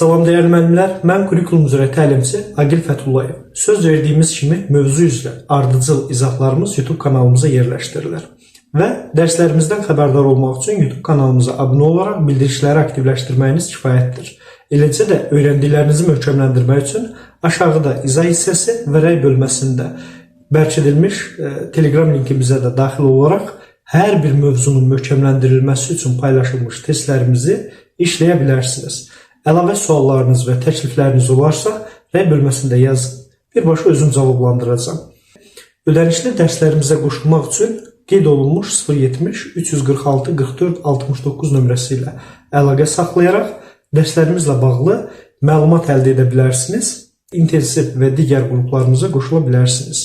Salam dəyərli müəllimlər, mən kurikulum üzrə təlimçi Agil Fəthullayev. Söz verdiyimiz kimi mövzu üzrə ardıcıl izahlarımız YouTube kanalımıza yerləşdirilir. Və dərslərimizdən xəbərdar olmaq üçün YouTube kanalımıza abunə olaraq bildirişləri aktivləşdirməyiniz kifayətdir. Eləcə də öyrəndiklərinizi möhkəmləndirmək üçün aşağıda izah hissəsi və rəy bölməsində bərk edilmiş Telegram linkimizə də daxil olaraq hər bir mövzunun möhkəmləndirilməsi üçün paylaşılmış testlərimizi işləyə bilərsiniz. Əlavə suallarınız və təklifləriniz olarsa, rəy bölməsində yazın. Birbaşa özüm cavablandıracağım. Ödənişli dərslərimizə qoşulmaq üçün qeyd olunmuş 070 346 44 69 nömrəsi ilə əlaqə saxlayaraq dərslərimizlə bağlı məlumat əldə edə bilərsiniz. İntensiv və digər qruplarımıza qoşula bilərsiniz.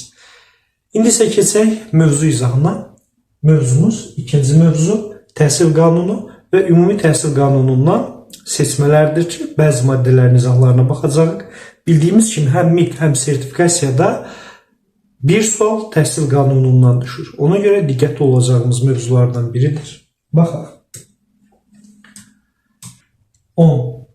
İndi isə keçək mövzu izahına. Mövzumuz ikinci mövzu təhsil qanunu və ümumi təhsil qanunundan seçmələrdir ki, bəzi maddələrin izahlarına baxacağıq. Bildiyimiz kimi həm MIT, həm sertifikasiyada bir sual təhsil qanunundan düşür. Ona görə diqqətli olacağımız mövzulardan biridir. Baxaq. 10,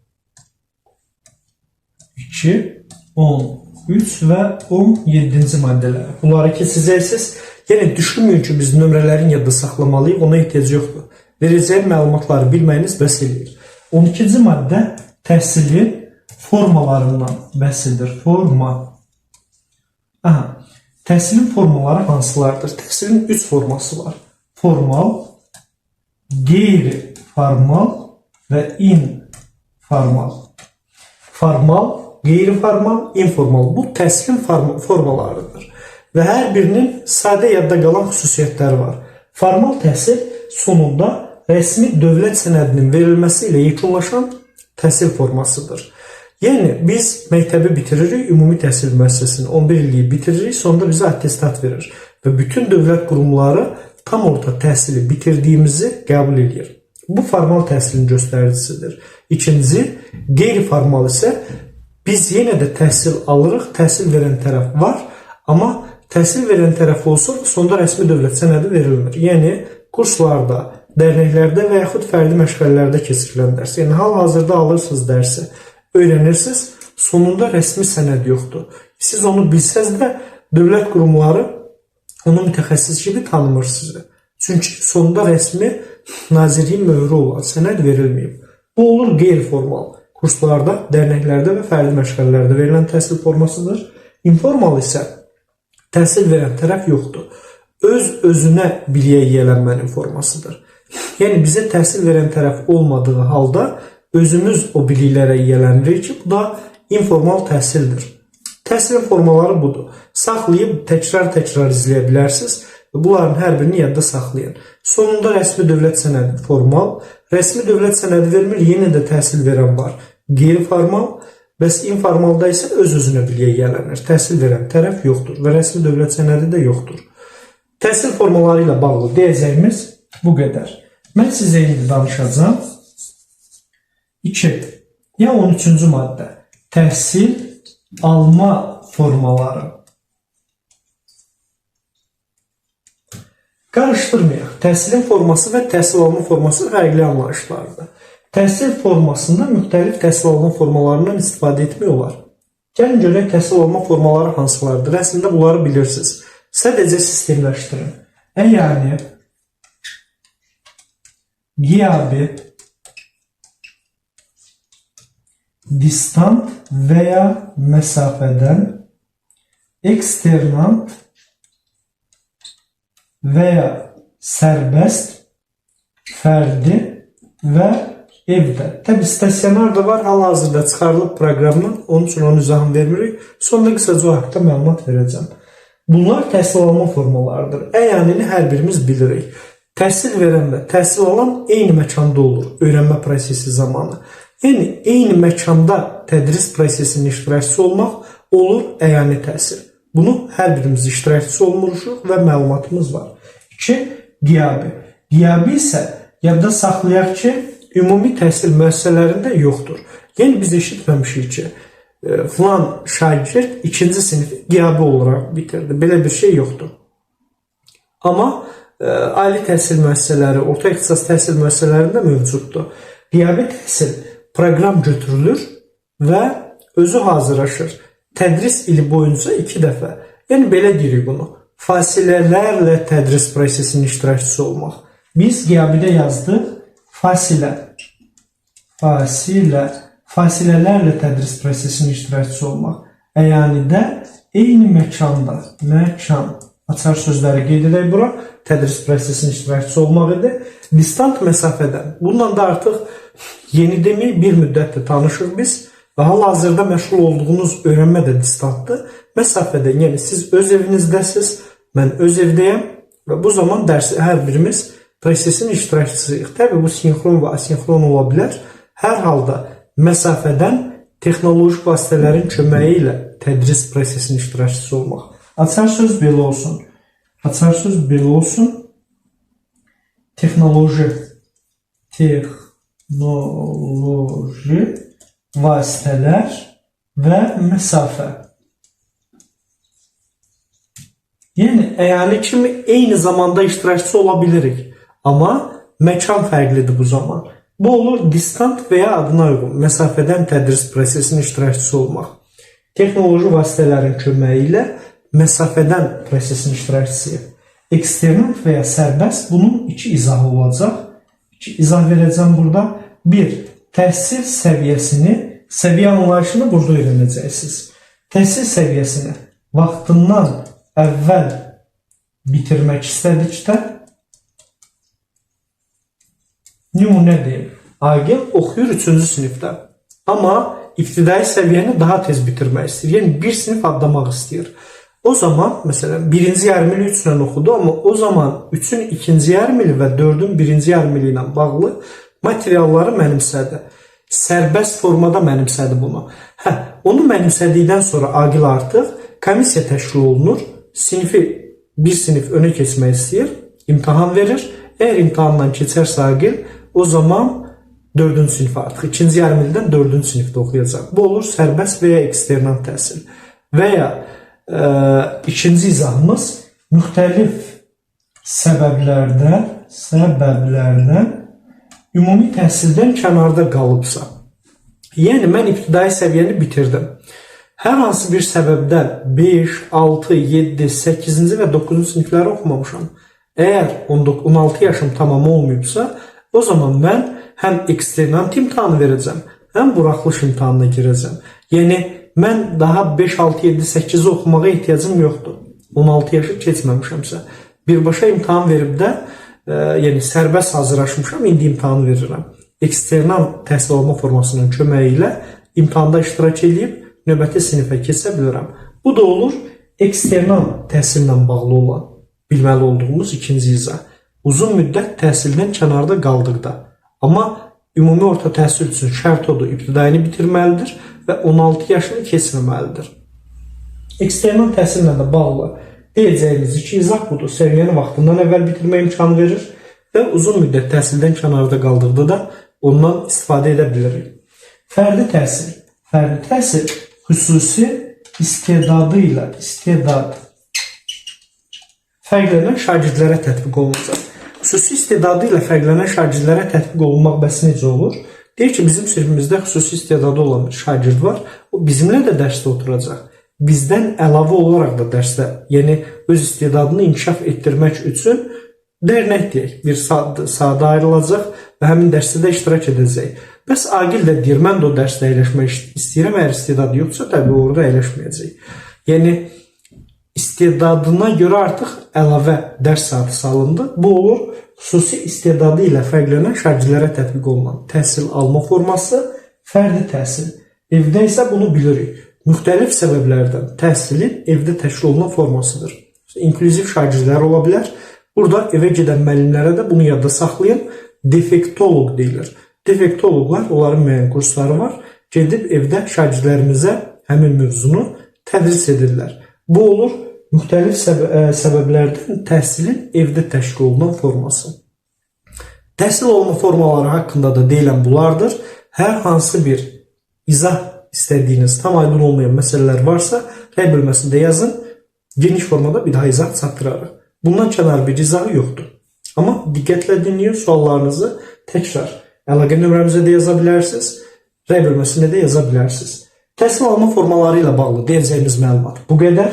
2, 13 və 17-ci maddələr. Bunları keçəcəksiniz. Yəni, düşünməyin ki, biz nömrələrin yadda saxlamalıyıq, ona ehtiyac yoxdur. Verəcəyim məlumatları bilməyiniz bəs eləyir. 12-ci maddə təhsilin formalarından bəhs edir. Təhsilin formaları hansılardır? Təhsilin 3 forması var. Formal, qeyri-formal və informal. Formal, qeyri-formal, informal. Bu təhsilin formalarıdır. Və hər birinin sadə yadda qalan xüsusiyyətləri var. Formal təhsil sonunda rəsmi dövlət sənədinin verilməsi ilə yekunlaşan təhsil formasıdır. Yəni, biz məktəbi bitiririk, ümumi təhsil müəssisəsini 11 illiyi bitiririk, sonunda bizə attestat verir. Və bütün dövlət qurumları tam orta təhsili bitirdiyimizi qəbul edir. Bu formal təhsilin göstəricisidir. İkinci, qeyri-formal isə biz yenə də təhsil alırıq, təhsil verən tərəf var, amma təhsil verən tərəf olsa, sonunda rəsmi dövlət sənədi verilmir. Yəni, kurslarda, dərnəklərdə və yaxud fərdi məşğələlərdə keçirilən dərs. Yəni, hal-hazırda alırsınız dərsi, öyrənirsiniz, sonunda rəsmi sənəd yoxdur. Siz onu bilsəz də, dövlət qurumları onu mütəxəssis kimi tanımır sizi. Çünki sonunda rəsmi nazirliyin möhrü olan sənəd verilməyib. Bu olur qeyri-formal kurslarda, dərnəklərdə və fərdi məşğələlərdə verilən təhsil formasıdır. Informal isə təhsil verən tərəf yoxdur. Öz-özünə biliyə yiyələnmənin formasıdır. Yəni, bizə təhsil verən tərəf olmadığı halda özümüz o biliklərə yiyələnirik ki, bu da informal təhsildir. Təhsilin formaları budur. Saxlayıb təkrar izləyə bilərsiniz və bunların hər birini yadda saxlayın. Sonunda rəsmi dövlət sənədi formal, rəsmi dövlət sənədi vermir, yenə də təhsil verən var. Qeyri-formal, bəs informalda isə öz-özünə biliyə yiyələnir. Təhsil verən tərəf yoxdur və rəsmi dövlət sənədi də yoxdur. Təhsil formaları ilə bağlı deyəcəyimiz bu qədər. Mən sizə indi danışacağım. 2. Ya 13-cü maddə. Təhsil alma formaları. Qarışdırmayaq. Təhsilin forması və təhsil alma forması fərqli anlayışlardır. Təhsil formasında müxtəlif təhsil alma formalarından istifadə etmək olar. Gəlin görək təhsil alma formaları hansılardır. Əslində bunları bilirsiniz. Sadəcə sistemləşdirin. Yəni, qiyabi, distant və ya məsafədən, eksternant və ya sərbəst, fərdi və evdə. Təbii, stasionar da var, hal-hazırda çıxarılıb proqramdan, onun üçün onun izahını vermirik. Sonunda qısaca o haqda məlumat verəcəm. Bunlar təhsil alma formalarıdır. Əyənini hər birimiz bilirik. Təhsil verən və təhsil alan eyni məkanda olur, öyrənmə prosesi zamanı. Yəni, eyni məkanda tədris prosesinin iştirakçısı olmaq olur əyani təhsil. Bunu hər birimiz iştirakçısı olmuşuq və məlumatımız var. 2. Qiyabi. Qiyabi isə yadda saxlayaq ki, ümumi təhsil müəssisələrində yoxdur. Yəni, biz eşitməmişik ki, filan şagird 2-ci sinifi qiyabi olaraq bitirdi. Belə bir şey yoxdur. Amma ali təhsil müəssisələri, orta ixtisas təhsil müəssisələrində mövcuddur. Qiyabi təhsil proqram götürülür və özü hazırlaşır. Tədris ili boyunca 2 dəfə. Yəni belə deyirik bunu. Fasilələrlə tədris prosesinin iştirakçısı olmaq. Biz qiyabidə yazdıq. Fasilələrlə tədris prosesinin iştirakçısı olmaq. Əyanidə eyni məkanda, açar sözləri qeyd edək bura, tədris prosesinin iştirakçısı olmaq idi. Distant məsafədən. Bununla da artıq yeni demək bir müddətdir tanışıq biz və hal-hazırda məşğul olduğunuz öyrənmə də distantdır. Məsafədən, yəni siz öz evinizdəsiz, mən öz evdəyəm və bu zaman dərsi hər birimiz prosesin iştirakçısıyıq. Təbii bu sinxron və asinxron ola bilər. Hər halda məsafədən texnoloji vasitələrin köməyi ilə tədris prosesinin iştirakçısı olmaq. Açar söz belə olsun. Texnoloji vasitələr və məsafə. Yəni, əyani kimi eyni zamanda iştirakçısı ola bilirik. Amma məkan fərqlidir bu zaman. Bu olur distant və ya adına uyğun məsafədən tədris prosesinin iştirakçısı olmaq. Texnoloji vasitələrin köməyi ilə məsafədən prosesin iştirakçısıyıq. Eksternal və ya sərbəst bunun 2 izahı olacaq. 2 izah verəcəm burada. 1. Təhsil səviyyəsini, səviyyə anlayışını burada öyrənəcəksiniz. Təhsil səviyyəsini vaxtından əvvəl bitirmək istədikdə nümunə deyim. Agil oxuyur 3-cü sinifdə. Amma ibtidai səviyyəni daha tez bitirmək istəyir. Yəni, bir sinif adlamaq istəyir. O zaman, məsələn, 1-ci yarımili 3 ilə oxudu, amma o zaman 3-ün 2-ci yarımili və 4-ün 1-ci yarımili ilə bağlı materialları mənimsədi. Sərbəst formada mənimsədi bunu. Onu mənimsədikdən sonra Agil artıq komissiya təşkil olunur. Bir sinif önə keçmək istəyir, imtahan verir. Əgər imtahandan keçərsə Agil, o zaman 4-cü sinif artıq, 2-ci yarımildən 4-cü sinifdə oxuyacaq. Bu olur sərbəst və ya eksternal təhsil. Və ya ikinci izahımız müxtəlif səbəblərdən ümumi təhsildən kənarda qalıbsa. Yəni, mən ibtidai səviyyəni bitirdim. Hər hansı bir səbəbdən 5, 6, 7, 8-ci və 9-cu sinifləri oxumamışam. Əgər 16 yaşım tamam olmayıbsa, o zaman mən həm eksternal imtahanı verəcəm, həm buraxılış imtahanına girəcəm. Yəni, mən daha 5, 6, 7, 8-i oxumağa ehtiyacım yoxdur. 16 yaşı keçməmişəmsə. Birbaşa imtahan verib də, yəni sərbəst hazırlaşmışam, indi imtahan verirəm. Eksternal təhsil alma formasının köməyi ilə imtahanda iştirak edib, növbəti sinifə keçə bilirəm. Bu da olur eksternal təhsillə bağlı olan, bilməli olduğumuz ikinci izah. Uzun müddət təhsildən kənarda qaldıqda. Amma ümumi orta təhsil üçün şərt odur, ibtidaini bitirməlidir və 16 yaşını keçməməlidir. Eksternal təhsillə də bağlı deyəcəyimiz 2 izah budur. Səviyyəni vaxtından əvvəl bitirmə imkanı verir və uzun müddət təhsildən kənarda qaldıqda da ondan istifadə edə bilirik. Fərdi təhsil. Fərdi təhsil xüsusi istedadı ilə fərqlənən şagirdlərə tətbiq olunacaq. Xüsusi istedadı ilə fərqlənən şagirdlərə tətbiq olunmaq bəs necə olur? Deyir ki, bizim sinifimizdə xüsusi istedadı olan bir şagird var. O bizimlə də dərsdə oturacaq. Bizdən əlavə olaraq da dərsdə, yəni öz istedadını inkişaf etdirmək üçün dərnək deyək, bir sadə ayrılacaq və həmin dərsdə də iştirak edəcək. Bəs Agil də deyir, mən də o dərsdə əyləşmək istəyirəm, əgər istedadı yoxsa təbii orada əyləşməyəcək. Yəni, istedadına görə artıq əlavə dərs saatı salındı. Bu olur, xüsusi istedadı ilə fərqlənən şagirdlərə tətbiq olunan təhsil alma forması fərdi təhsil. Evdə isə bunu bilirik. Müxtəlif səbəblərdən təhsilin evdə təşkil olunan formasıdır. İnklüziv şagirdlər ola bilər. Burada evə gedən müəllimlərə də bunu yadda saxlayın. Defektoloq deyilir. Defektoloqlar, onların müəyyən kursları var. Gedib evdə şagirdlərimizə həmin mövzunu tədris edirlər. Bu olur müxtəlif səbəblərdən təhsilin evdə təşkil olunan forması. Təhsil olma formaları haqqında da deyilən bunlardır. Hər hansı bir izah istədiyiniz, tam aydın olmayan məsələlər varsa, rəy bölməsində yazın. Geniş formada bir daha izah çatdırarıq. Bundan kənar bir izahı yoxdur. Amma diqqətlə dinləyin, suallarınızı təkrar əlaqə nömrəmizə də yaza bilərsiniz R bölməsində də yaza bilərsiniz. Təhsil alma formaları ilə bağlı deyəcəyimiz məlumat bu qədər.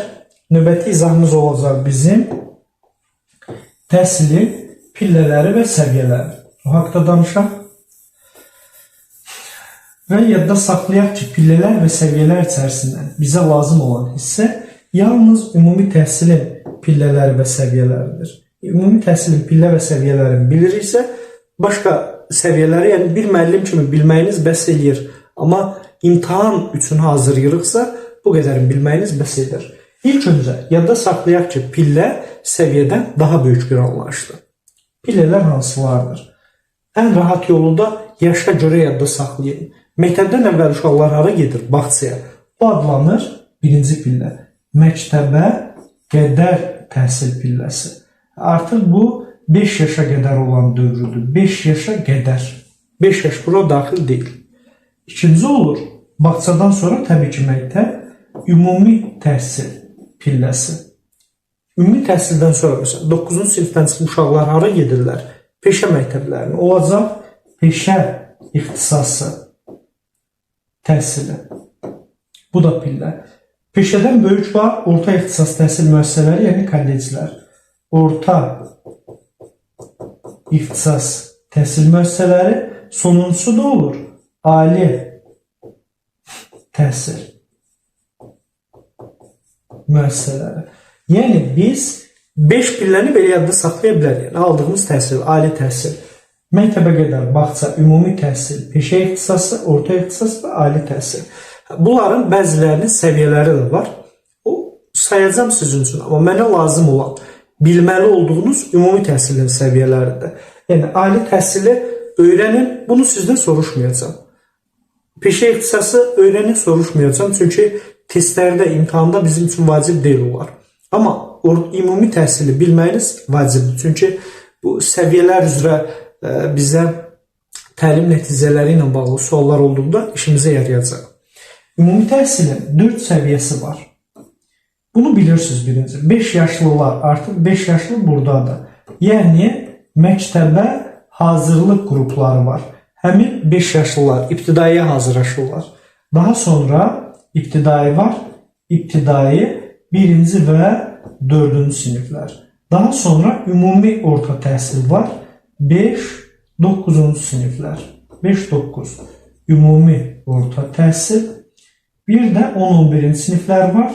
Növbəti izahımız olacaq bizim təhsilin pillələri və səviyyələri. O haqda danışaq. Və yadda saxlayaq ki, pillələr və səviyyələr içərisindən bizə lazım olan hissə yalnız ümumi təhsilin pillələri və səviyyələridir. Ümumi təhsilin pillə və səviyyələrini biliriksə, başqa səviyyələri, yəni bir müəllim kimi bilməyiniz bəs eləyir. Amma imtahan üçün hazırlayırıqsa, bu qədərin bilməyiniz bəs edir. İlk öncə yadda saxlayaq ki, pillə səviyyədən daha böyük bir anlayışdır. Pillələr hansılardır? Ən rahat yolu da yaşa görə yadda saxlayın. Məktəbdən əvvəl uşaqlar hara gedir? Bağçaya. Bu adlanır birinci pillə. Məktəbə qədər təhsil pilləsi. Artıq bu 5 yaşa qədər olan dövrüdür. 5 yaşa qədər. 5 yaş bura daxil deyil. İkinci olur, bağçadan sonra təbii ki, məktəb ümumi təhsil pilləsi. Ümumi təhsildən sonra məsələn 9-cu sinifdən çıxmış uşaqlar hara gedirlər? Peşə məktəblərinə. Olacaq peşə ixtisası təhsili. Bu da pillə. Peşədən böyük var orta ixtisas təhsil müəssisələri, yəni kolleclər. Orta ixtisas təhsil müəssisələri, sonuncusu da olur ali təhsil müəssisələri. Yəni biz 5 pilləni belə yadda saxlaya bilərik. Yəni, aldığımız təhsil, ali təhsil, məktəbə qədər bağça, ümumi təhsil, peşə ixtisası, orta ixtisas və ali təhsil. Bunların bəzilərinin səviyyələri də var. O sayacağım sizin üçün, amma mənə lazım olan, bilməli olduğunuz ümumi təhsilin səviyyələridir. Yəni, ali təhsili öyrənin, bunu sizdən soruşmayacağım. Peşə ixtisası öyrənin, soruşmayacağım. Çünki testlərdə, imtahanda bizim üçün vacib deyil olar. Amma ümumi təhsili bilməyiniz vacibdir. Çünki bu səviyyələr üzrə bizə təlim nəticələri ilə bağlı suallar olduqda işimizə yarayacaq. Ümumi təhsilin 4 səviyyəsi var. Bunu bilirsiniz birinci. 5 yaşlılar, artıq 5 yaşlı buradadır. Yəni, məktəbə hazırlıq qrupları var. Həmin 5 yaşlılar ibtidaiyə hazırlaşırlar. Daha sonra ibtidai var. İbtidai 1-ci və 4-cü siniflər. Daha sonra ümumi orta təhsil var. 5-9-cu siniflər. 5-9 ümumi orta təhsil. Bir də 10-11-ci siniflər var.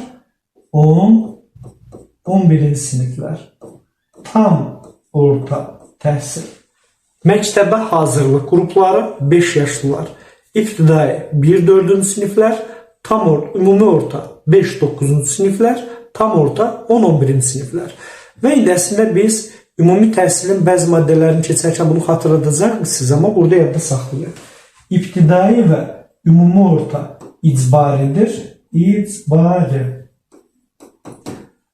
10-11-ci siniflər. Tam orta təhsil. Məktəbə hazırlıq qrupları 5 yaşlılar. İbtidai 1-4-cü siniflər. Tam orta, ümumi orta 5-9-cu siniflər. Tam orta 10-11-ci siniflər. Və indi əslində biz ümumi təhsilin bəzi maddələrini keçərkən bunu xatırladacaq siz, amma burada yadda saxlayın. İbtidai və ümumi orta icbaridir. İcbari.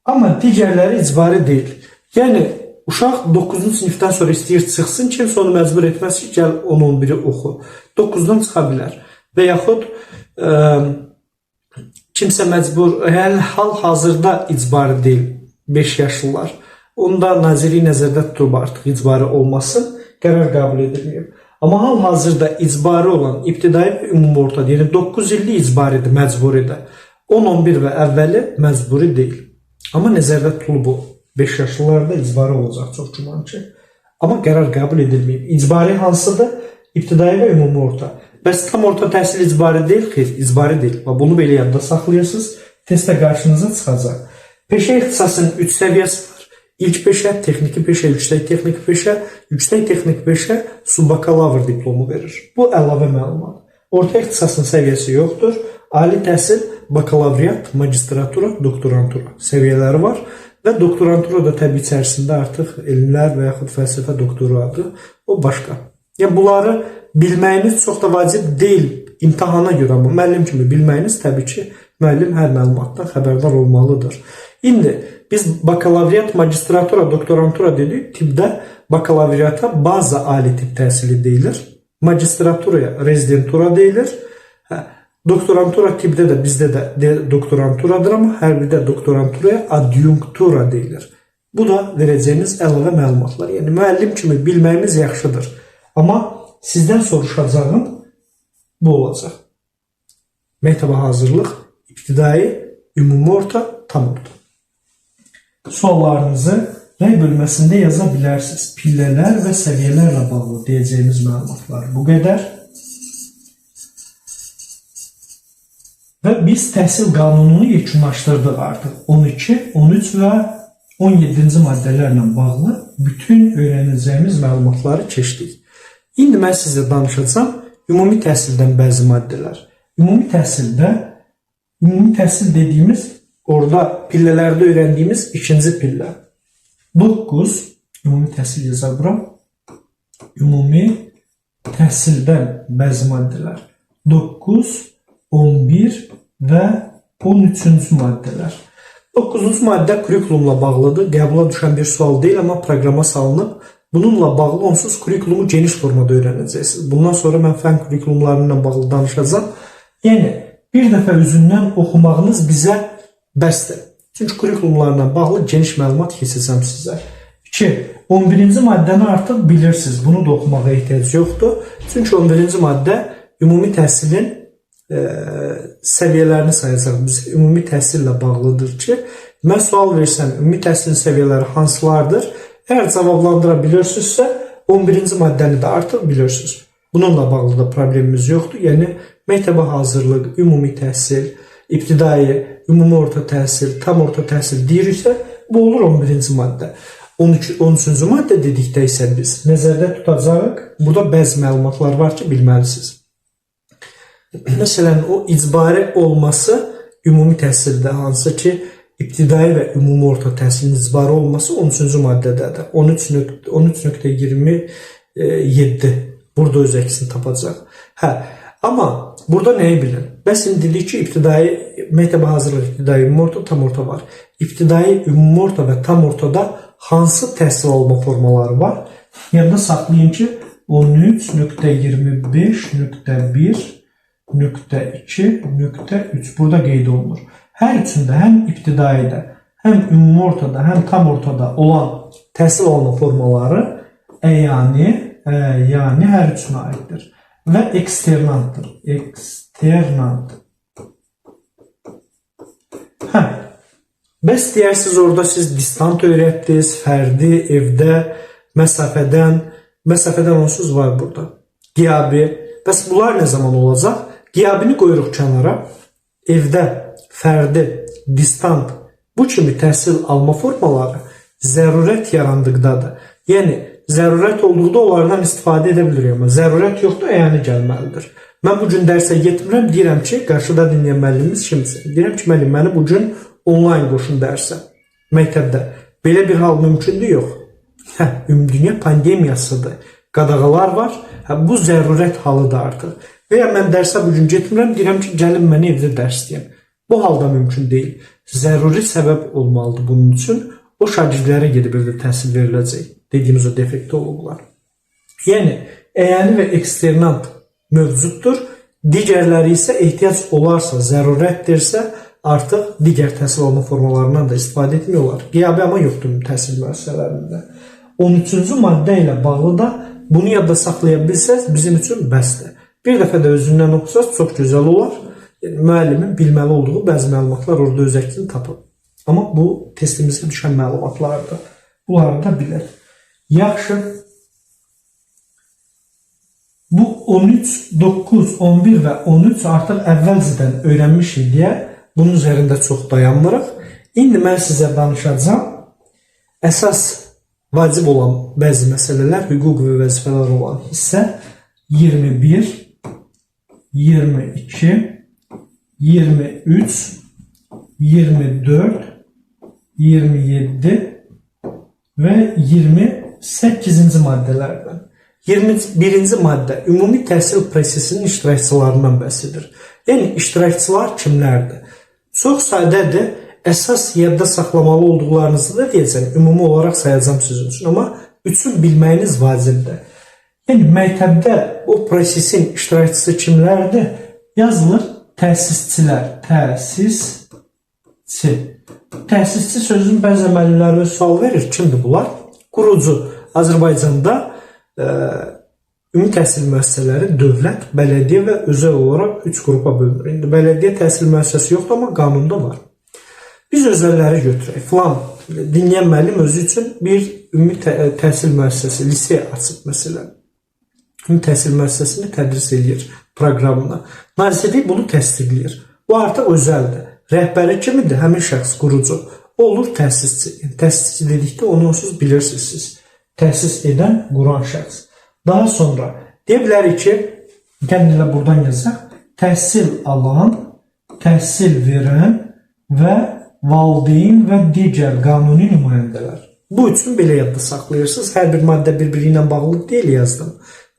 Amma digərləri icbari deyil. Yəni, uşaq 9-cu sinifdən sonra istəyir çıxsın, kimsə onu məcbur etməz ki, gəl 10-11-i oxu. 9-dan çıxa bilər. Və yaxud kimsə məcbur, hal-hazırda icbari deyil 5 yaşlılar. Onda naziri nəzərdə tutulub artıq icbari olmasın, qərar qəbul edilməyib. Amma hal-hazırda icbari olan ibtidai və ümumi orta, yəni 9 illik icbaridir, məcburidir. 10-11 və əvvəli məcburi deyil. Amma nəzərdə tutulub bu 5 yaşlılarda icbari olacaq çox güman ki. Amma qərar qəbul edilməyib. İcbari hansıdır? İbtidai və ümumi orta. Bəs tam orta təhsil icbari deyil, xeyr, icbari deyil. Bunu belə yadda saxlayırsınız, testdə qarşınıza çıxacaq. Peşə ixtisasının 3 səviyyəsi var. İlk peşə, texniki peşə, yüksək texniki peşə, yüksək texniki peşə subakalavr diplomu verir. Bu əlavə məlumat. Orta ixtisasın səviyyəsi yoxdur. Ali təhsil, bakalavriat, magistratura, doktorantura səviyyələri var. Və doktorantura da təbii içərisində artıq elmlər və yaxud fəlsəfə doktoradır. O başqa. Yəni, bunları bilməyiniz çox da vacib deyil imtahana görə, amma müəllim kimi bilməyiniz təbii ki, müəllim hər məlumatdan xəbərdar olmalıdır. İndi biz bakalavriat, magistratura, doktorantura dedik. Tibbdə bakalavriata baza ali tibb təhsili deyilir. Magistraturaya rezidentura deyilir. Doktorantura tibbdə də bizdə də doktoranturadır, amma hər birdə doktoranturaya adjunktura deyilir. Bu da verəcəyiniz əlavə məlumatlar. Yəni müəllim kimi bilməyimiz yaxşıdır. Amma sizdən soruşacağım bu olacaq. Məktəbə hazırlıq, ibtidai, ümumi orta, tam orta. Suallarınızı rəy bölməsində yaza bilərsiniz. Pillələr və səviyyələrlə bağlı deyəcəyimiz məlumatlar bu qədər. Və biz təhsil qanununu yekunlaşdırdıq artıq. 12, 13 və 17-ci maddələrlə bağlı bütün öyrənəcəyimiz məlumatları keçdik. İndi mən sizə danışacağım ümumi təhsildən bəzi maddələr. Ümumi təhsil dediyimiz orada pillələrdə öyrəndiyimiz ikinci pillə. 9, ümumi təhsil yazar bura. Ümumi təhsildən bəzi maddələr. 9, 11 və 13-cü maddələr. 9-cu maddə kurikulumla bağlıdır. Qəbula düşən bir sual deyil, amma proqrama salınıb. Bununla bağlı onsuz kurikulumu geniş formada öyrənəcəksiniz. Bundan sonra mən fən kurikulumlarıyla bağlı danışacağım. Yəni, bir dəfə üzündən oxumağınız bizə bəsdir. Çünki kurikulumlarla bağlı geniş məlumat keçəcəm sizə. 2. 11-ci maddəni artıq bilirsiniz. Bunu da oxumağa ehtiyac yoxdur. Çünki 11-ci maddə ümumi təhsilin səviyyələrini sayacaq. Biz ümumi təhsillə bağlıdır ki, mən sual versəm, ümumi təhsilin səviyyələri hansılardır? Əgər cavablandıra bilirsinizsə, 11-ci maddəni də artıq bilirsiniz. Bununla bağlı da problemimiz yoxdur. Yəni, məktəbə hazırlıq, ümumi təhsil, ibtidai, ümumi orta təhsil, tam orta təhsil deyiriksə, bu olur 11-ci maddə. 13-cü maddə dedikdə isə biz nəzərdə tutacağıq. Burada bəzi məlumatlar var ki, bilməlisiniz. Məsələn, o icbari olması ümumi təhsildə, hansı ki, ibtidai və ümumi orta təhsilin icbari olması 13-cü maddədədir. 13.27 burada öz əksini tapacaq. Amma burada nəyi bilin? Bəs indi dedik ki, ibtidai, məktəbə hazırlıq ibtidai, ümumi orta, tam orta var. İbtidai, ümumi orta və tam ortada hansı təhsil alma formaları var? Yadda saxlayın ki, 13.25.1.2.3 burada qeyd olunur. Hər üçündə, həm ibtidaidə, həm ümumi ortada, həm tam ortada olan təhsil alma formaları əyani hər üçünə aiddir. Və eksternantdır. Eksternant. Bəs deyərsiniz, orada siz distant öyrətdiniz, fərdi, evdə, məsafədən onsuz var burada. Qiyabi. Bəs bunlar nə zaman olacaq? Qiyabini qoyuruq kənara. Evdə, fərdi, distant bu kimi təhsil alma formaları zərurət yarandıqdadır. Yəni, zərurət olduqda onlardan istifadə edə bilirik, amma zərurət yoxdur, əyani gəlməlidir. Mən bugün dərsə getmirəm, deyirəm ki, qarşıda dinləyən müəllimimiz kimsə. Deyirəm ki, müəllim, məni bugün onlayn qoşun dərsə, məktəbdə. Belə bir hal mümkündür, yox. Ümumdünya pandemiyasıdır. Qadağalar var. Bu zərurət halıdır artıq. Və ya mən dərsə bugün getmirəm, deyirəm ki, gəlin məni evdə dərs deyəm. Bu halda mümkün deyil. Zəruri səbəb olmalıdır bunun üçün. O şagirdlərə gedib evdə təhsil veriləcək. Dediyimiz o defektologlar. Yəni, əyani və eksternant mövcuddur. Digərləri isə ehtiyac olarsa, zərurətdirsə, artıq digər təhsil alma formalarından da istifadə etmək olar. Qiyabi amma yoxdur təhsil müəssisələrində. 13-cü maddə ilə bağlı da bunu yadda saxlaya bilsəz, bizim üçün bəsdir. Bir dəfə də özündən oxusaz, çox gözəl olar. Müəllimin bilməli olduğu bəzi məlumatlar orada öz əksini tapır. Amma bu testimizə düşən məlumatlardır. Bunları da bilir. Yaxşı. Bu 13, 9, 11 və 13 artıq əvvəlcədən öyrənmişik deyə bunun üzərində çox dayanmırıq. İndi mən sizə danışacağım. Əsas vacib olan bəzi məsələlər, hüquq və vəzifələr olan hissə 21, 22, 23, 24, 27 və 28-ci maddələrdən. 21-ci maddə ümumi təhsil prosesinin iştirakçılarından bəhs edir. Yəni, iştirakçılar kimlərdir? Çox sadədir. Əsas yadda saxlamalı olduqlarınızı da deyəcəm, ümumi olaraq sayacağım sizin üçün. Amma üçün bilməyiniz vacibdir. Yəni, məktəbdə o prosesin iştirakçısı kimlərdir? Yazılır təsisçilər. Təsisçi. Təsisçi sözünün bəzi müəllimlərə sual verir. Kimdir bunlar? Qurucu. Azərbaycanda ümumi təhsil müəssisələri dövlət, bələdiyyə və özəl olaraq 3 qrupa bölünür. İndi bələdiyyə təhsil müəssisəsi yoxdur, amma qanunda var. Biz özəlləri götürək. Filan dinləyən müəllim özü üçün bir ümumi təhsil müəssisəsi, lisey açıb məsələn. Ümumi təhsil müəssisəsini tədris edir proqramına. Nazirlik bunu təsdiqləyir. Bu artıq özəldir. Rəhbəri kimidir? Həmin şəxs, qurucu. O olur təsisçi. Yəni, təsisçi dedikdə onu siz bilirsiniz siz. Təsis edən, quran şəxs. Daha sonra deyə bilərik ki, gəlin elə buradan yazaq, təhsil alan, təhsil verən və valideyn və digər qanuni nümayəndələr. Bu üçün belə yadda saxlayırsınız. Hər bir maddə bir-biri ilə bağlı deyil yazdım.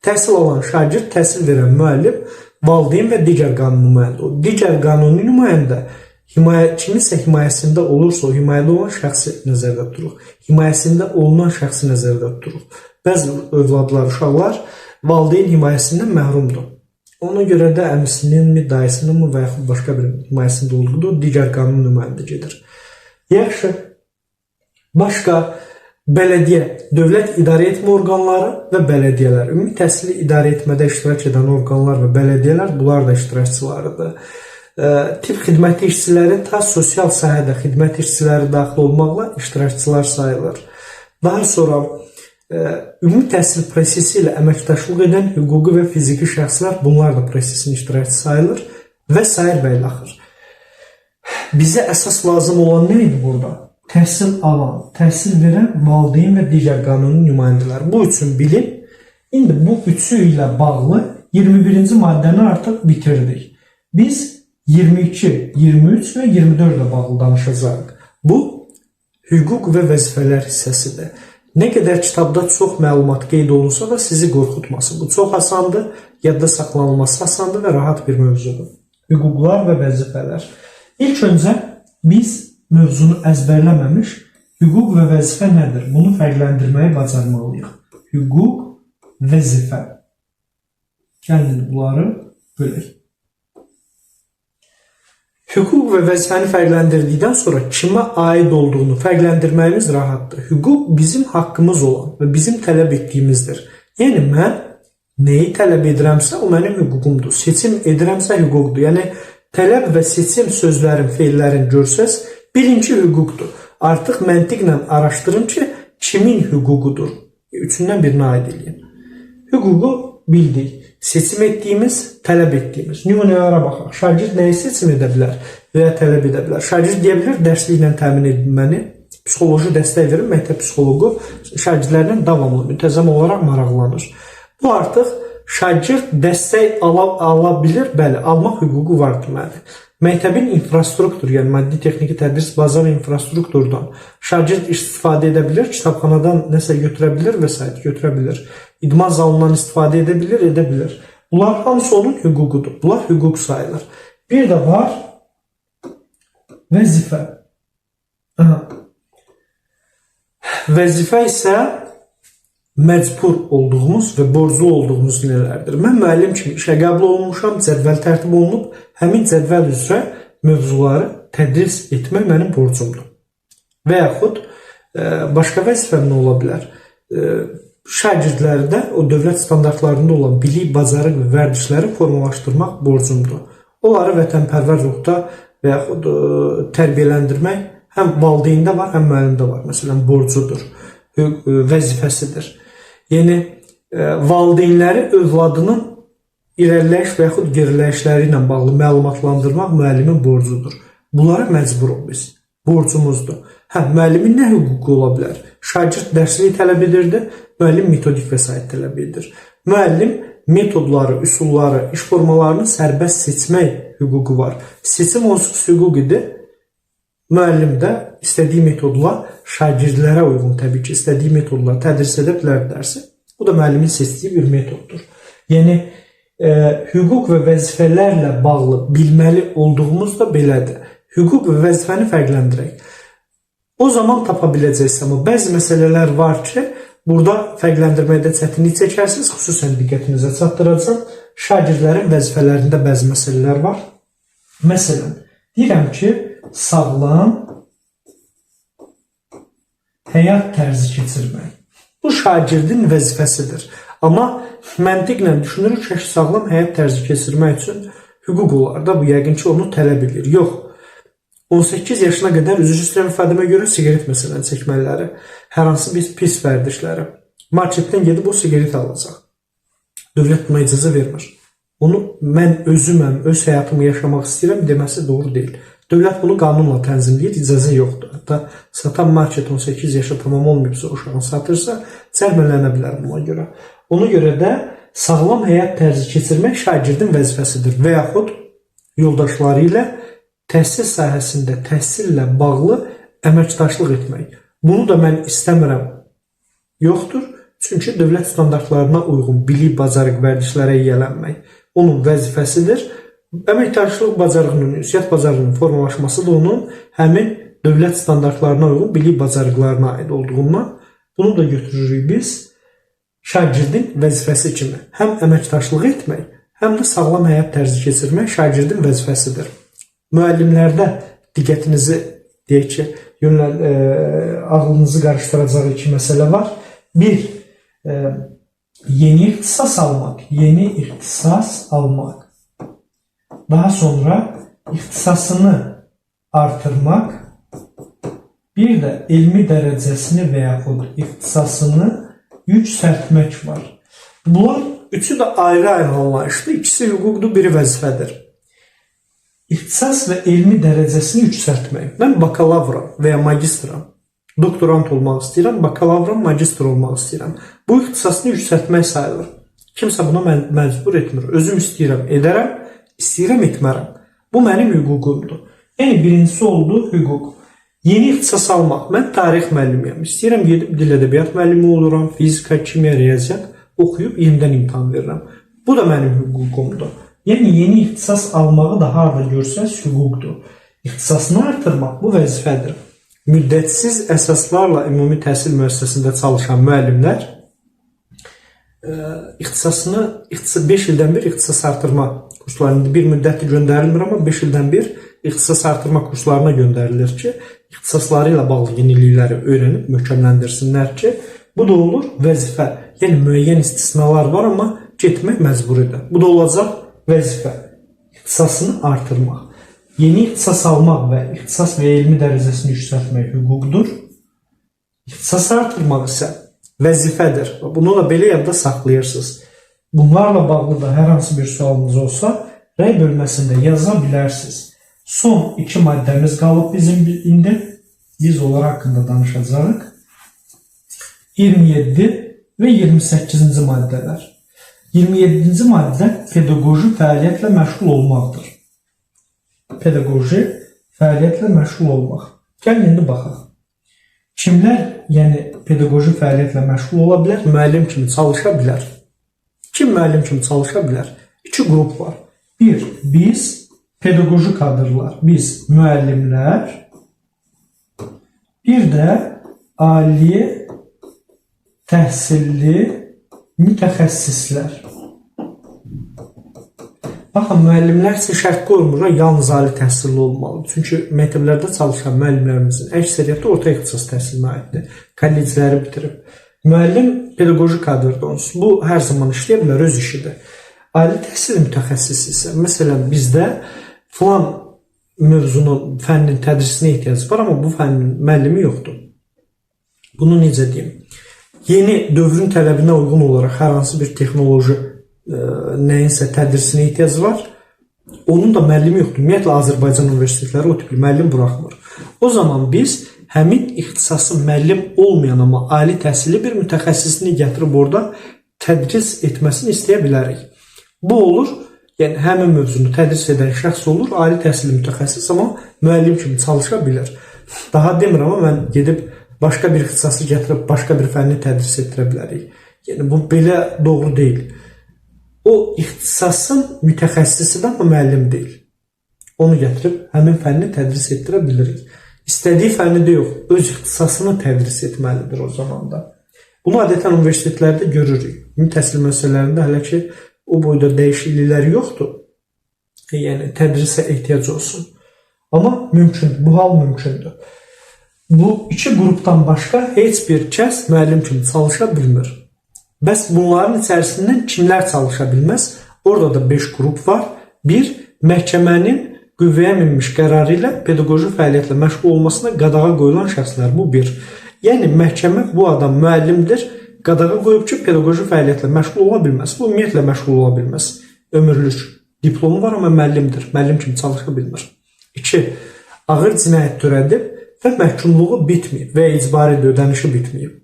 Təhsil alan şagird, təhsil verən müəllim, valideyn və digər qanuni nümayəndə. O digər qanuni nümayəndə kiminsə himayəsində olursa, o himayədə olan şəxsi nəzərdə tuturuq. Himayəsində olunan şəxsi nəzərdə tuturuq. Bəzi övladlar, uşaqlar valideyn himayəsindən məhrumdur. Ona görə də əmisinin, dayısının və yaxud başqa bir himayəsində olduğu digər qanun nümayəndə gedir. Yaxşı, başqa bələdiyyə, dövlət idarə etmə orqanları və bələdiyyələr, ümumi təhsili idarə etmədə iştirak edən orqanlar və bələdiyyələr, bunlar da iştirakçılarıdır. Tip xidməti işçiləri ta sosial sahədə xidmət işçiləri daxil olmaqla iştirakçılar sayılır. Daha sonra ümumi təhsil prosesi ilə əməkdaşlıq edən hüquqi və fiziki şəxslər bunlar da prosesin iştirakçı sayılır və sair və ilaxır. Bizə əsas lazım olan nə idi burada? Təhsil alan, təhsil verən valideyn və digər qanuni nümayəndələr. Bu üçün bilin, indi bu üçü ilə bağlı 21-ci maddəni artıq bitirdik. Biz 22, 23 və 24 ilə bağlı danışacağıq. Bu hüquq və vəzifələr hissəsidir. Nə qədər kitabda çox məlumat qeyd olunsa da sizi qorxutmasın. Bu çox asandır, yadda saxlanılması asandır və rahat bir mövzudur. Hüquqlar və vəzifələr. İlk öncə biz mövzunu əzbərləməmiş hüquq və vəzifə nədir? Bunu fərqləndirməyi bacarmalıyıq. Hüquq, vəzifə. Gəlin bunları bölək. Hüquq və vəzifəni fərqləndirdikdən sonra kimə aid olduğunu fərqləndirməyimiz rahatdır. Hüquq bizim haqqımız olan və bizim tələb etdiyimizdir. Yəni mən nəyi tələb edirəmsə o mənim hüququmdur. Seçim edirəmsə hüquqdur. Yəni tələb və seçim sözlərin, feillərin görsəz bilin ki hüquqdur. Artıq məntiqlə araşdırın ki kimin hüququdur. Üçündən birinə aid edin. Hüququ bildik. Seçim etdiyimiz, tələb etdiyimiz. Nümunələrə baxaq. Şagird nəyi seçim edə bilər və ya tələb edə bilər? Şagird deyə bilər, dərsliklə təmin edilməni, psixoloji dəstək verir, məktəb psixoloqu şagirdlərlə davamlı, müntəzəm olaraq maraqlanır. Bu artıq şagird dəstək ala bilir, bəli, almaq hüququ var deməlidir. Məktəbin infrastrukturu, yəni maddi texniki tədris bazar infrastrukturdan şagird istifadə edə bilir, kitabxanadan nəsə götürə bilir və s. götürə bilir. İdman zalından istifadə edə bilir, edə bilir. Bunlar hamısı onun hüququdur. Bunlar hüquq sayılır. Bir də var vəzifə. Vəzifə isə məcbur olduğumuz və borclu olduğumuz nələrdir? Mən müəllim kimi işə qəbul olunmuşam, cədvəl tərtib olunub, həmin cədvəl üzrə mövzuları tədris etmək mənim borcumdur. Və yaxud başqa vəzifəm nə ola bilər? Şagirdlərdə o dövlət standartlarında olan bilik, bacarıq və vərdişləri formalaşdırmaq borcumdur. Onları vətənpərvər ruhda və yaxud tərbiyələndirmək həm valideyndə var, həm müəllimdə var. Məsələn, borcudur, vəzifəsidir. Yəni, valideynləri övladının irəliləyiş və yaxud geriləyişləri ilə bağlı məlumatlandırmaq müəllimin borcudur. Bunlara məcburuq biz. Borcumuzdur. Müəllimin nə hüququ ola bilər? Şagird dərsliyi tələb edirdi, müəllim metodik vəsait tələb edir. Müəllim metodları, üsulları, iş formalarını sərbəst seçmək hüququ var. Seçim onsuz hüquq idi. Müəllim də istədiyi metodla şagirdlərə uyğun təbii ki, istədiyi metodla tədris edə bilər dərsi. Bu da müəllimin seçdiyi bir metoddur. Yəni, hüquq və vəzifələrlə bağlı bilməli olduğumuz da belədir. Hüquq və vəzifəni fərqləndirək. O zaman tapa biləcəksiniz, amma bəzi məsələlər var ki, burada fərqləndirməkdə çətinlik çəkərsiniz, xüsusən diqqətinizə çatdıracaq. Şagirdlərin vəzifələrində bəzi məsələlər var. Məsələn, deyirəm ki, sağlam həyat tərzi keçirmək. Bu şagirdin vəzifəsidir. Amma məntiqlə düşünürük ki, sağlam həyat tərzi keçirmək üçün hüquq olar da, bu yəqin ki, onu tələb edir. Yox, 18 yaşına qədər üzrü istəyirəm ifadəmə görə siqaret məsələni çəkməliləri, hər hansı bir pis vərdişləri. Marketdən gedib o siqaret alacaq. Dövlət buna icazə vermir. Onu mən özüməm, öz həyatımı yaşamaq istəyirəm deməsi doğru deyil. Dövlət bunu qanunla tənzimləyir, icazə yoxdur. Hətta satan market 18 yaşa tamam olmayıbsa, o uşağın satırsa, cərmələnə bilər buna görə. Ona görə də sağlam həyat tərzi keçirmək şagirdin vəzifəsidir və yaxud yoldaşları ilə təhsil sahəsində təhsillə bağlı əməkdaşlıq etmək. Bunu da mən istəmirəm. Yoxdur. Çünki dövlət standartlarına uyğun bilik, bacarıq, vərdişlərə yiyələnmək onun vəzifəsidir. Əməkdaşlıq bacarığının, ünsiyyət bacarığının formalaşması da onun həmin dövlət standartlarına uyğun bilik, bacarıqlarına aid olduğundan bunu da götürürük biz şagirdin vəzifəsi kimi. Həm əməkdaşlıq etmək, həm də sağlam həyat tərzi keçirmək şagirdin vəzifəsidir. Müəllimlərdə diqqətinizi deyək ki, ağlınızı qarışdıracaq iki məsələ var. Bir, yeni ixtisas almaq. Daha sonra ixtisasını artırmaq. Bir də elmi dərəcəsini və yaxud ixtisasını yüksəltmək var. Bunlar üçü də ayrı-ayrı anlayışdır. İkisi hüquqdur, biri vəzifədir. İxtisas və elmi dərəcəsini yüksəltmək. Mən bakalavram və ya magistram, doktorant olmaq istəyirəm, bakalavram, magistr olmaq istəyirəm. Bu ixtisasını yüksəltmək sayılır. Kimsə buna məcbur etmir. Özüm istəyirəm, edərəm, istəyirəm, etmərəm. Bu mənim hüququmdur. Yəni, birincisi oldu hüquq. Yeni ixtisas almaq. Mən tarix müəllimiyəm. İstəyirəm, gedib dil ədəbiyyat müəllimi oluram, fizika, kimya, riyaziyyat oxuyub yenidən imtahan verirəm. Bu da mənim hüququmdur. Yəni, yeni ixtisas almağı da harada görsəz hüquqdur. İxtisasını artırmaq bu vəzifədir. Müddətsiz əsaslarla ümumi təhsil müəssisəsində çalışan müəllimlər ixtisasını 5 ildən bir ixtisas artırma kurslarında bir müddətli göndərilmir, amma 5 ildən bir ixtisas artırma kurslarına göndərilir ki, ixtisasları ilə bağlı yenilikləri öyrənib möhkəmləndirsinlər ki, bu da olur vəzifə. Yəni, müəyyən istisnalar var, amma getmək məcburidir. Bu da olacaq vəzifə. İxtisasını artırmaq. Yeni ixtisas almaq və ixtisas və elmi dərəcəsini yüksəltmək hüquqdur. İxtisas artırmaq isə vəzifədir. Bunu da belə yadda saxlayırsınız. Bunlarla bağlı da hər hansı bir sualınız olsa, rəy bölməsində yaza bilərsiniz. Son 2 maddəmiz qalıb bizim indi. Biz onlar haqqında danışacağıq. 27 və 28-ci maddələr. 27-ci maddə pedaqoji fəaliyyətlə məşğul olmaqdır. Pedaqoji fəaliyyətlə məşğul olmaq. Gəlin, indi baxaq. Kimlər, yəni pedaqoji fəaliyyətlə məşğul ola bilər? Müəllim kimi çalışa bilər. Kim müəllim kimi çalışa bilər? 2 qrup var. Bir, biz pedaqoji kadrlar, biz müəllimlər. Bir də ali təhsilli mütəxəssislər. Baxın, müəllimlər üçün şərt qoymur, yalnız ali təhsilli olmalıdır. Çünki məktəblərdə çalışan müəllimlərimizin əksəriyyəti orta ixtisas təhsilinə aiddir. Kollecləri bitirib. Müəllim pedaqoji kadrdır. Bu, hər zaman işləyə bilər, öz işidir. Ali təhsil mütəxəssisi isə, məsələn, bizdə filan mövzunun, fənnin tədrisinə ehtiyac var, amma bu fənnin müəllimi yoxdur. Bunu necə deyim? Yeni dövrün tələbinə uyğun olaraq hər hansı bir texnoloji nəyinsə tədrisinə ehtiyac var. Onun da müəllimi yoxdur. Ümumiyyətlə, Azərbaycan universitetləri o tipli müəllim buraxmır. O zaman biz həmin ixtisası müəllim olmayan, amma ali təhsilli bir mütəxəssisini gətirib orada tədris etməsini istəyə bilərik. Bu olur, yəni həmin mövzunu tədris edən şəxs olur, ali təhsilli mütəxəssis, amma müəllim kimi çalışa bilər. Daha demirəm, amma mən gedib başqa bir ixtisası gətirib başqa bir fənni tədris etdirə bilərik. Yəni, bu belə doğru deyil. O ixtisasın mütəxəssisidir, amma müəllim deyil. Onu gətirib həmin fənni tədris etdirə bilirik. İstədiyi fənni də yox, öz ixtisasını tədris etməlidir o zaman da. Bunu adətən universitetlərdə görürük. Ümumi təhsil müəssisələrində hələ ki o boyda dəyişikliklər yoxdur. Yəni, tədrisə ehtiyac olsun. Amma mümkündür, bu hal mümkündür. Bu 2 qrupdan başqa heç bir kəs müəllim kimi çalışa bilmir. Bəs bunların içərisindən kimlər çalışa bilməz? Orada da 5 qrup var. 1. Məhkəmənin qüvvəyə minmiş qərarı ilə pedaqoji fəaliyyətlə məşğul olmasına qadağa qoyulan şəxslər. Bu 1. Yəni məhkəmə bu adam müəllimdir, qadağa qoyub ki, pedaqoji fəaliyyətlə məşğul ola bilməz. Bu ümumiyyətlə məşğul ola bilməz. Ömürlük diplomu var, amma müəllimdir. Müəllim kimi çalışa bilmir. 2. Ağır cinayət törədib və məhkumluğu bitməyib və icbari ödənişi bitməyib.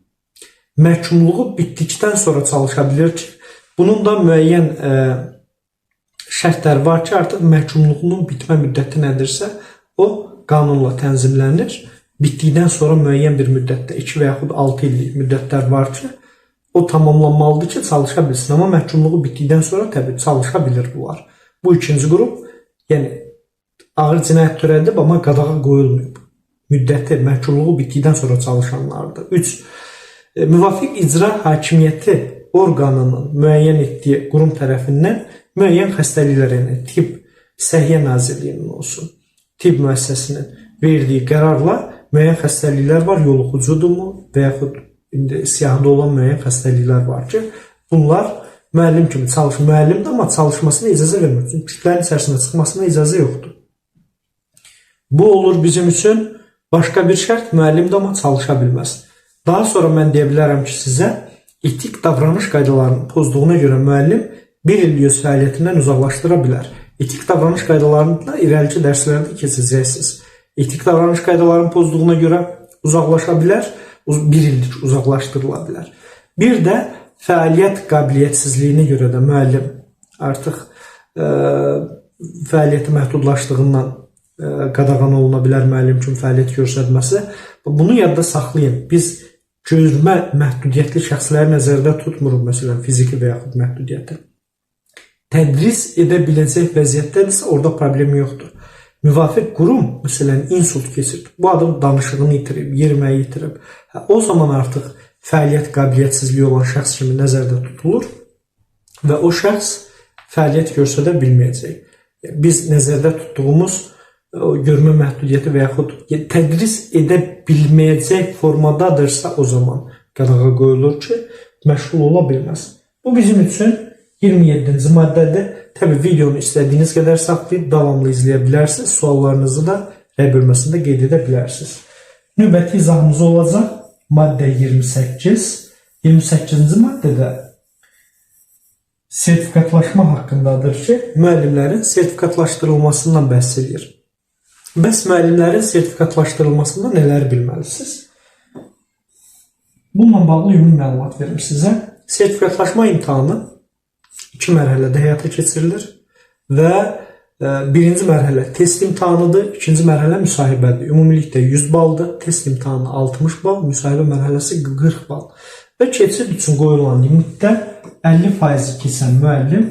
Məhkumluğu bitdikdən sonra çalışa bilir ki, bunun da müəyyən şərtlər var ki, artıq məhkumluğunun bitmə müddəti nədirsə, o qanunla tənzimlənir. Bitdikdən sonra müəyyən bir müddətdə 2 və yaxud 6 illik müddətlər var ki, o tamamlanmalıdır ki, çalışa bilsin. Amma məhkumluğu bitdikdən sonra təbii çalışa bilir bunlar. Bu ikinci qrup, yəni ağır cinayət törədib, amma qadağa qoyulmayıb. Müddəti, məhkumluğu bitdikdən sonra çalışanlardır. 3. Müvafiq icra hakimiyyəti orqanının müəyyən etdiyi qurum tərəfindən müəyyən xəstəliklər, yəni tibb, Səhiyyə Nazirliyinin olsun, tibb müəssisəsinin verdiyi qərarla müəyyən xəstəliklər var, yoluxucudurmu və yaxud indi siyahıda olan müəyyən xəstəliklər var ki, bunlar müəllim kimi çalışır. Müəllimdir, amma çalışmasına icazə vermir. Çünki kütlənin içərisində çıxmasına icazə yoxdur. Bu olur bizim üçün başqa bir şərt, müəllimdir, amma çalışa bilməz. Daha sonra mən deyə bilərəm ki, sizə etik davranış qaydalarını pozduğuna görə müəllim 1 il öz fəaliyyətindən uzaqlaşdıra bilər. Etik davranış qaydalarını da irəlici dərslərdə keçəcəksiniz. Etik davranış qaydalarını pozduğuna görə uzaqlaşa bilər, 1 illik uzaqlaşdırıla bilər. Bir də fəaliyyət qabiliyyətsizliyinə görə də müəllim artıq fəaliyyəti məhdudlaşdığından qadağan oluna bilər müəllim kimi fəaliyyət göstərməsi. Bunu yadda saxlayın. Biz görmə məhdudiyyətli şəxsləri nəzərdə tutmuruq, məsələn, fiziki və yaxud məhdudiyyəti. Tədris edə biləcək vəziyyətdədirsə, orada problem yoxdur. Müvafiq qurum, məsələn, insult keçirib, bu adam danışığını itirib, yeriməyi itirib. O zaman artıq fəaliyyət qabiliyyətsizliyi olan şəxs kimi nəzərdə tutulur və o şəxs fəaliyyət göstərə bilməyəcək. Biz nəzərdə tutduğumuz görmə məhdudiyyəti və yaxud tədris edə bilməyəcək formadadırsa, o zaman qadağa qoyulur ki, məşğul ola bilməz. Bu bizim üçün 27-ci maddədir. Təbii videonu istədiyiniz qədər saxlayıb davamlı izləyə bilərsiniz. Suallarınızı da rəy bölməsində qeyd edə bilərsiniz. Növbəti izahımız olacaq maddə 28. 28-ci maddədə sertifikatlaşma haqqındadır ki, müəllimlərin sertifikatlaşdırılmasından bəhs edir. Bəs müəllimlərin sertifikatlaşdırılmasında nələr bilməlisiniz? Bununla bağlı ümumi məlumat verim sizə. Sertifikatlaşma imtahanı 2 mərhələdə həyata keçirilir və birinci mərhələ test imtahanıdır, ikinci mərhələ müsahibədir. Ümumilikdə 100 baldır, test imtahanı 60 bal, müsahibə mərhələsi 40 bal. Və keçid üçün qoyulan limitdə 50% keçən müəllim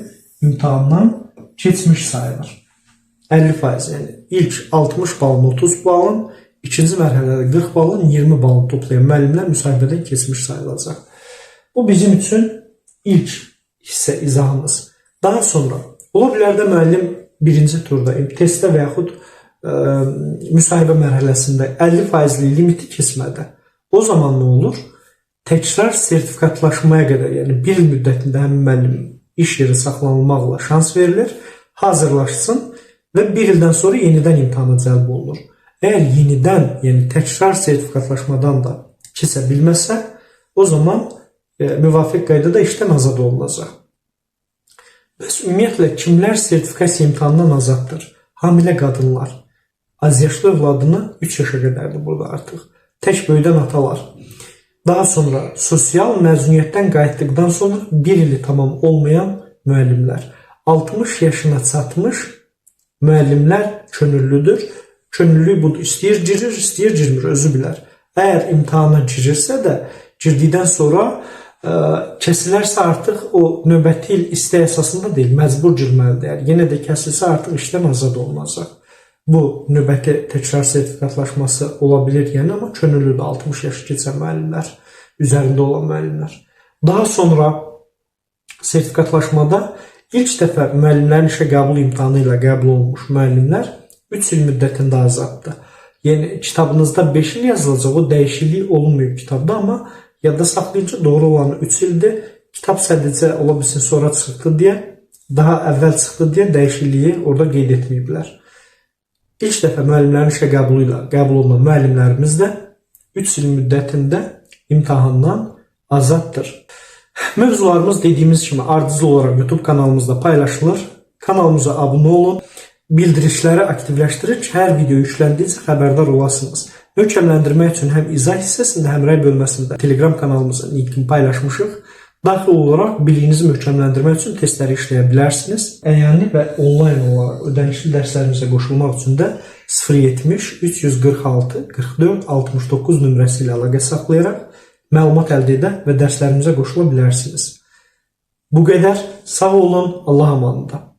imtahandan keçmiş sayılır. 50%, yəni ilk 60 balın 30 balın, ikinci mərhələdə 40 balın 20 balını toplayan müəllimlər müsahibədən keçmiş sayılacaq. Bu bizim üçün ilk hissə izahımız. Daha sonra ola bilər də müəllim birinci turda testdə və yaxud müsahibə mərhələsində 50%lik limiti keçmədi. O zaman nə olur? Təkrar sertifikatlaşmaya qədər, yəni 1 il müddətində həmin müəllim iş yeri saxlanılmaqla şans verilir, hazırlaşsın və 1 ildən sonra yenidən imtahana cəlb olunur. Əgər yenidən, yəni təkrar sertifikatlaşmadan da keçə bilməsə, o zaman müvafiq qaydada işdən azad olunacaq. Bəs ümumiyyətlə kimlər sertifikasiya imtahanından azaddır? Hamilə qadınlar. Azyaşlı övladını 3 yaşa qədərdir burada artıq. Tək böyüdən atalar. Daha sonra sosial məzuniyyətdən qayıtdıqdan sonra 1 ili tamam olmayan müəllimlər. 60 yaşına çatmış müəllimlər könüllüdür. Könüllülük budur. İstəyir girir, istəyir girmir, özü bilər. Əgər imtahana girirsə də, girdikdən sonra kəsilərsə artıq o növbəti il istək əsasında deyil, məcbur girməlidir. Yenə də kəsilsə artıq işdən azad olunacaq. Bu növbəti təkrar sertifikatlaşması ola bilir, yəni, amma könüllüdür 60 yaşı keçən müəllimlər, üzərində olan müəllimlər. Daha sonra sertifikatlaşmada ilk dəfə müəllimlərin işə qəbul imtahanı ilə qəbul olunmuş müəllimlər 3 il müddətində azaddır. Yəni kitabınızda 5 il yazılacaq, o dəyişiklik olunmuyor kitabda, amma yadda saxlayınca doğru olanı 3 ildir, kitab sadəcə ola bilsin sonra çıxdı deyə, daha əvvəl çıxdı deyə dəyişikliyi orada qeyd etməyiblər. İlk dəfə müəllimlərin işə qəbulu ilə qəbul olunan müəllimlərimiz də 3 il müddətində imtahandan azaddır. Mövzularımız dediyimiz kimi ardıcıl olaraq YouTube kanalımızda paylaşılır. Kanalımıza abunə olun, bildirişləri aktivləşdirin ki, hər video yüklendikcə xəbərdar olasınız. Möhkəmləndirmək üçün həm izah hissəsində, həm rəy bölməsində Telegram kanalımızın linkini paylaşmışıq. Daxil olaraq bilginizi möhkəmləndirmək üçün testləri işləyə bilərsiniz. Əyani və onlayn olaraq ödənişli dərslərimizə qoşulmaq üçün də 070 346 44 69 nömrəsi ilə əlaqə saxlayaraq məlumat əldə edə və dərslərimizə qoşula bilərsiniz. Bu qədər. Sağ olun. Allah amanında.